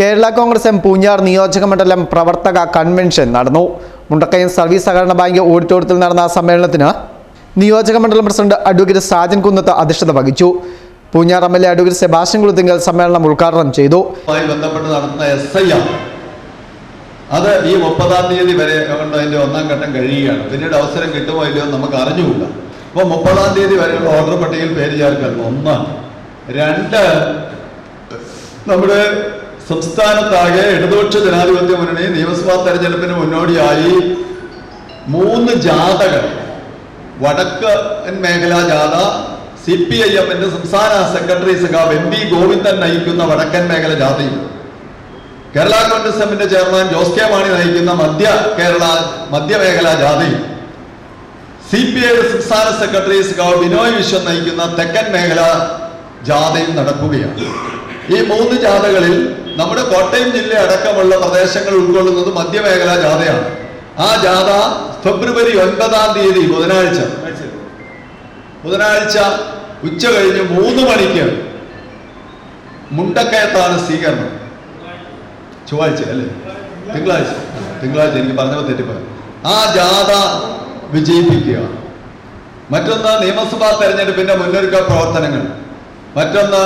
Kerala Congress M Poonjar നിയോജക മണ്ഡലം പ്രവർത്തക കൺവെൻഷൻ നടന്നു. മുണ്ടക്കയം സർവീസ് സഹകരണ ബാങ്ക് ഓഡിറ്റോറിയത്തിൽ നടന്ന സമ്മേളനത്തിന് നിയോജക മണ്ഡലം പ്രസിഡന്റ് അഡ്വക്കേറ്റ് സാജൻ കുന്നത്ത് അധ്യക്ഷത വഹിച്ചു. Poonjar MLA advocate Sebastian Kulathingal സമ്മേളനം ഉദ്ഘാടനം ചെയ്തു. ബന്ധപ്പെട്ട് നടത്തുന്ന SIR അത് ഈ 30-ാം തീയതി വരെ കൊണ്ട് അതിന്റെ 1-ാം ഘട്ടം കഴിയുകയാണ്. പിന്നീട് അവസരം കിട്ടുമോ ഇല്ലയോ നമുക്ക് അറിഞ്ഞുകൂടാ. അപ്പോൾ 30-ാം തീയതി വരെയുള്ള ഓർഡർ പട്ടികയിൽ പേര് ചേർക്കാൻ 1. 2, നമ്മുടെ സംസ്ഥാനത്താകെ ഇടതുപക്ഷ ജനാധിപത്യ മുന്നണി നിയമസഭാ തെരഞ്ഞെടുപ്പിന് മുന്നോടിയായി 3 ജാഥകൾ, വടക്കൻ മേഖലാ ജാഥ, CPIM-ന്റെ സംസ്ഥാന സെക്രട്ടറി സഖാവ് MP ഗോവിന്ദൻ നയിക്കുന്ന വടക്കൻ മേഖല ജാഥയും, കേരള കോൺഗ്രസ് എമ്മിന്റെ ചെയർമാൻ ജോസ് കെ മാണി നയിക്കുന്ന മധ്യമേഖലാ ജാഥയും, CPI സംസ്ഥാന സെക്രട്ടറി സഖാവ് ബിനോയ് വിശ്വം നയിക്കുന്ന തെക്കൻ മേഖല ജാഥയും നടക്കുകയാണ്. ഈ 3 ജാഥകളിൽ നമ്മുടെ കോട്ടയം ജില്ല അടക്കമുള്ള പ്രദേശങ്ങൾ ഉൾക്കൊള്ളുന്നത് മധ്യമേഖലാ ജാഥയാണ്. ആ ജാഥ ഫെബ്രുവരി 9-ാം തീയതി ബുധനാഴ്ച ഉച്ച കഴിഞ്ഞ് 3 മണിക്ക് മുണ്ടക്കയത്താണ് സ്വീകരണം. ചൊവ്വാഴ്ച അല്ലേ? തിങ്കളാഴ്ച എനിക്ക് പറഞ്ഞപ്പോൾ തെറ്റിപ്പോയി. ആ ജാഥ വിജയിപ്പിക്കുക. മറ്റൊന്ന് നിയമസഭാ തെരഞ്ഞെടുപ്പിന്റെ മുന്നൊരുക്ക പ്രവർത്തനങ്ങൾ. മറ്റൊന്ന്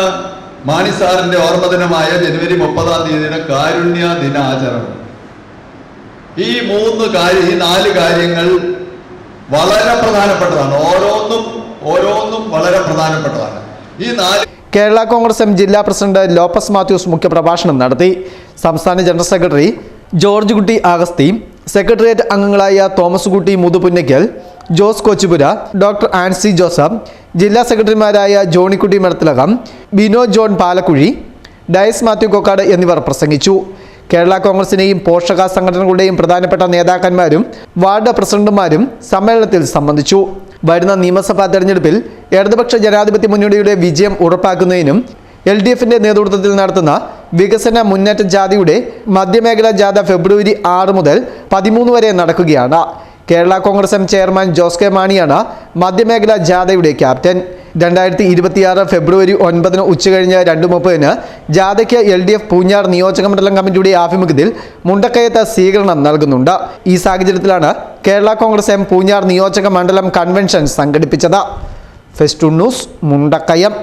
മാണി സാറിന്റെ ഓർമ്മ ദിനമായ ജനുവരി 30-ാം തീയതിയുടെ കാരുണ്യ ദിനാചരണം. ഈ 4 കാര്യങ്ങൾ വളരെ പ്രധാനപ്പെട്ടതാണ്. ഓരോന്നും വളരെ പ്രധാനപ്പെട്ടതാണ്. ഈ 4 കേരള കോൺഗ്രസ് എം ജില്ലാ പ്രസിഡന്റ് ലോപ്പസ് മാത്യൂസ് മുഖ്യപ്രഭാഷണം നടത്തി. സംസ്ഥാന ജനറൽ സെക്രട്ടറി ജോർജ് കുട്ടി അഗസ്തി, സെക്രട്ടേറിയറ്റ് അംഗങ്ങളായ തോമസ് കുട്ടി മുതുപുന്നയ്ക്കൽ, ജോസ് കൊച്ചുപുര, ഡോക്ടർ ആൻസി ജോസഫ്, ജില്ലാ സെക്രട്ടറിമാരായ ജോണിക്കുട്ടി മടത്തിലകം, ബിനോ ജോൺ പാലക്കുഴി, ഡയസ് മാത്യു കൊക്കാട് എന്നിവർ പ്രസംഗിച്ചു. കേരള കോൺഗ്രസിനെയും പോഷക സംഘടനകളുടെയും പ്രധാനപ്പെട്ട നേതാക്കന്മാരും വാർഡ് പ്രസിഡന്റുമാരും സമ്മേളനത്തിൽ സംബന്ധിച്ചു. വരുന്ന നിയമസഭാ തെരഞ്ഞെടുപ്പിൽ ഇടതുപക്ഷ ജനാധിപത്യ മുന്നണിയുടെ വിജയം ഉറപ്പാക്കുന്നതിനും LDFന്റെ നേതൃത്വത്തിൽ നടത്തുന്ന വികസന മുന്നേറ്റ ജാഥയുടെ മധ്യമേഖലാ ജാഥ ഫെബ്രുവരി 6 മുതൽ 13 വരെ നടക്കുകയാണ്. കേരള കോൺഗ്രസ് എം ചെയർമാൻ ജോസ് കെ മാണിയാണ് മധ്യമേഖലാ ജാഥയുടെ ക്യാപ്റ്റൻ. 2026 ഫെബ്രുവരി 9-ന് ഉച്ചകഴിഞ്ഞ് 2:30-ന് ജാഥയ്ക്ക് LDF പൂഞ്ഞാർ നിയോജക മണ്ഡലം കമ്മിറ്റിയുടെ ആഭിമുഖ്യത്തിൽ മുണ്ടക്കയത്ത് സ്വീകരണം നൽകുന്നുണ്ട്. ഈ സാഹചര്യത്തിലാണ് കേരള കോൺഗ്രസ് എം പൂഞ്ഞാർ നിയോജക മണ്ഡലം കൺവെൻഷൻ സംഘടിപ്പിച്ചത്. Festoon news, Mundakayam.